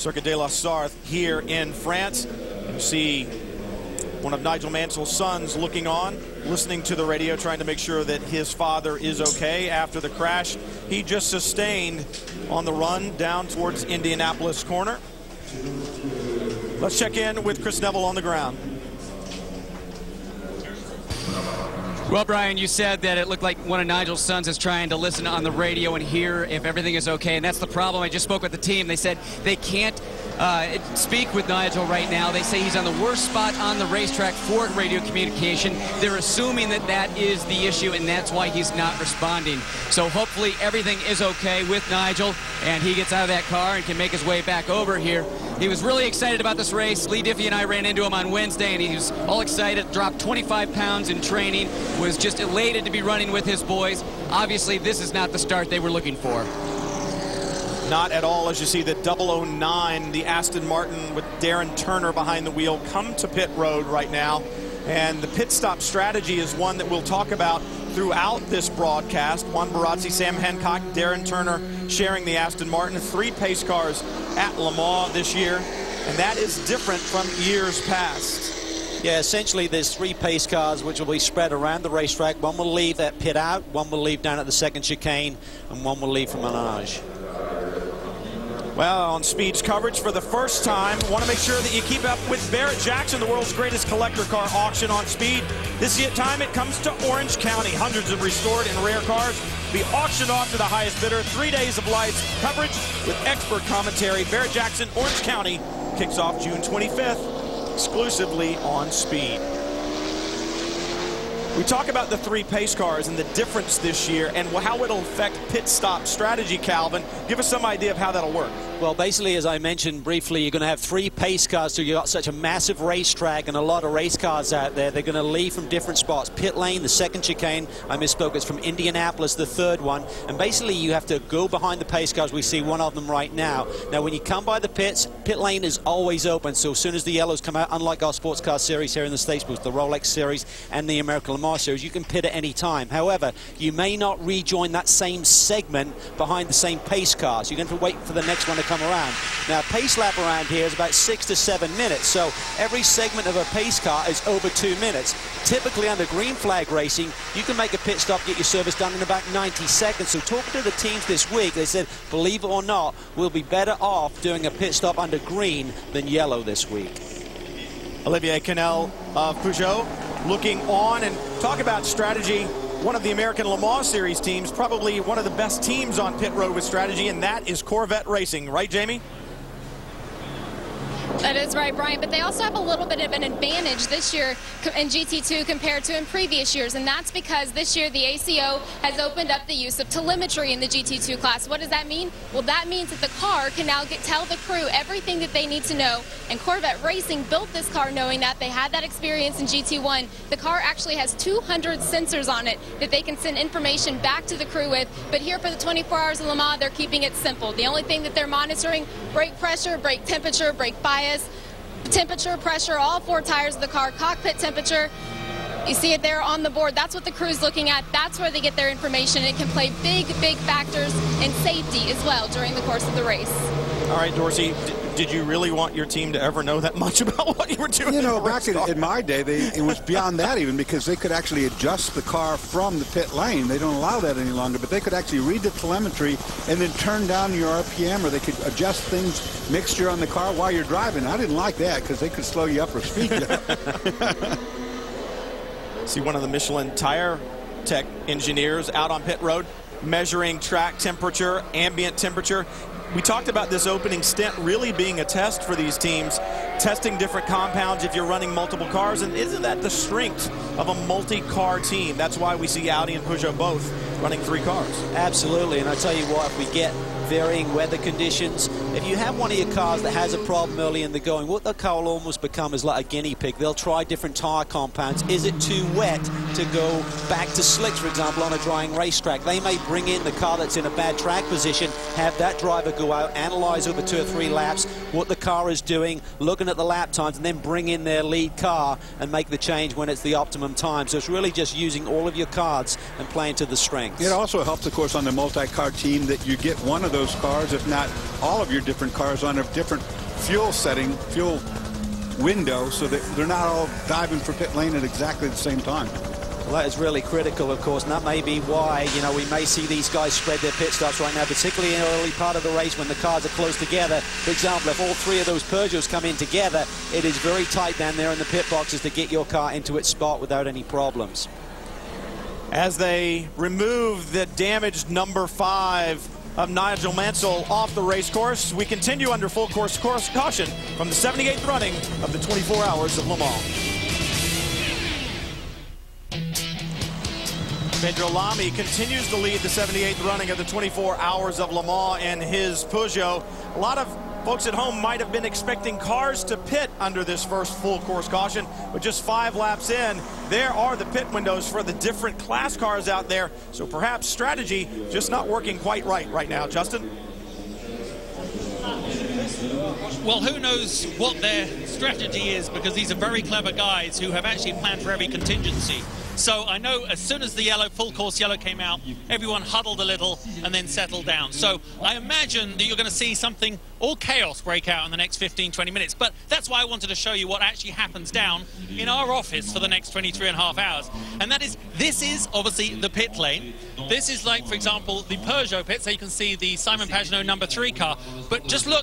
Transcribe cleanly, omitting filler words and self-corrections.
Circuit de la Sarthe here in France. You see one of Nigel Mansell's sons looking on, listening to the radio, trying to make sure that his father is okay after the crash he just sustained on the run down towards Indianapolis corner. Let's check in with Chris Neville on the ground. Well, Brian, you said that it looked like one of Nigel's sons is trying to listen on the radio and hear if everything is okay, and that's the problem. I just spoke with the team. They said they can't speak with Nigel right now. They say he's on the worst spot on the racetrack for radio communication. They're assuming that that is the issue, and that's why he's not responding. So hopefully everything is okay with Nigel, and he gets out of that car and can make his way back over here. He was really excited about this race. Lee Diffie and I ran into him on Wednesday, and he was all excited, dropped 25 pounds in training, was just elated to be running with his boys. Obviously, this is not the start they were looking for. Not at all, as you see the 009, the Aston Martin with Darren Turner behind the wheel, come to pit road right now. And the pit stop strategy is one that we'll talk about throughout this broadcast. Juan Barazzi, Sam Hancock, Darren Turner sharing the Aston Martin. 3 pace cars at Le Mans this year, and that is different from years past. Yeah, essentially there's 3 pace cars which will be spread around the racetrack. One will leave at pit out, one will leave down at the second chicane, and one will leave from Menage. Well, on Speed's coverage for the first time, want to make sure that you keep up with Barrett Jackson, the world's greatest collector car auction on Speed. This time it comes to Orange County. Hundreds of restored and rare cars be auctioned off to the highest bidder. 3 days of live coverage with expert commentary. Barrett Jackson, Orange County, kicks off June 25th, exclusively on Speed. We talk about the 3 pace cars and the difference this year and how it'll affect pit stop strategy, Calvin. Give us some idea of how that'll work. Well, basically, as I mentioned briefly, you're going to have 3 pace cars, so you've got such a massive racetrack and a lot of race cars out there. They're going to leave from different spots. Pit lane, the second chicane, I misspoke, it's from Indianapolis, the third one. And basically, you have to go behind the pace cars. We see one of them right now. Now, when you come by the pits, pit lane is always open. So as soon as the yellows come out, unlike our sports car series here in the States, both the Rolex series and the American Le Mans series, you can pit at any time. However, you may not rejoin that same segment behind the same pace car. So you're going to have to wait for the next one to come around. Now, pace lap around here is about 6 to 7 minutes, so every segment of a pace car is over 2 minutes. Typically, under green flag racing, you can make a pit stop, get your service done in about 90 seconds. So talking to the teams this week, they said, believe it or not, we'll be better off doing a pit stop under green than yellow this week. Olivier Canel of Peugeot looking on and talk about strategy. One of the American Le Mans Series teams, probably one of the best teams on pit road with strategy, and that is Corvette Racing. Right, Jamie? That is right, Brian, but they also have a little bit of an advantage this year in GT2 compared to in previous years, and that's because this year the ACO has opened up the use of telemetry in the GT2 class. What does that mean? Well, that means that the car can now tell the crew everything that they need to know, and Corvette Racing built this car knowing that. They had that experience in GT1. The car actually has 200 sensors on it that they can send information back to the crew with, but here for the 24 Hours of Le Mans, they're keeping it simple. The only thing that they're monitoring, brake pressure, brake temperature, brake bias, temperature, pressure, all 4 tires of the car, cockpit temperature. You see it there on the board. That's what the crew's looking at. That's where they get their information. It can play big, big factors in safety as well during the course of the race. All right, Dorsey, did you really want your team to ever know that much about what you were doing? You know, back in my day, it was beyond that even, because they could actually adjust the car from the pit lane. They don't allow that any longer, but they could actually read the telemetry and then turn down your RPM, or they could adjust things, mixture on the car while you're driving. I didn't like that because they could slow you up or speed you up. See one of the Michelin tire tech engineers out on pit road measuring track temperature, ambient temperature. We talked about this opening stint really being a test for these teams, testing different compounds if you're running multiple cars, and isn't that the strength of a multi-car team? That's why we see Audi and Peugeot both running 3 cars. Absolutely, and I tell you what, if we get varying weather conditions, if you have one of your cars that has a problem early in the going, what the car will almost become is like a guinea pig. They'll try different tire compounds. Is it too wet to go back to slicks, for example, on a drying racetrack? They may bring in the car that's in a bad track position, have that driver go out, analyze over 2 or 3 laps what the car is doing, looking at the lap times, and then bring in their lead car and make the change when it's the optimum time. So it's really just using all of your cards and playing to the strengths. It also helps, of course, on the multi-car team that you get one of those cars, if not all of your your different cars on a different fuel setting, fuel window, so that they're not all diving for pit lane at exactly the same time. Well, that is really critical, of course, and that may be why, you know, we may see these guys spread their pit stops right now, particularly in the early part of the race when the cars are close together. For example, if all three of those Peugeots come in together, it is very tight down there in the pit boxes to get your car into its spot without any problems. As they remove the damaged number 5 of Nigel Mansell off the race course, we continue under full course caution from the 78th running of the 24 Hours of Le Mans. Pedro Lamy continues to lead the 78th running of the 24 Hours of Le Mans in his Peugeot. A lot of folks at home might have been expecting cars to pit under this first full course caution, but just 5 laps in, there are the pit windows for the different class cars out there. So perhaps strategy just not working quite right now. Justin? Well, who knows what their strategy is, because these are very clever guys who have actually planned for every contingency. So I know as soon as the yellow, full course yellow came out, everyone huddled a little and then settled down. So I imagine that you're going to see something, all chaos break out in the next 15-20 minutes. But that's why I wanted to show you what actually happens down in our office for the next 23.5 hours. And that is, this is obviously the pit lane. This is like, for example, the Peugeot pit, so you can see the Simon Pagenaud number 3 car. But just look.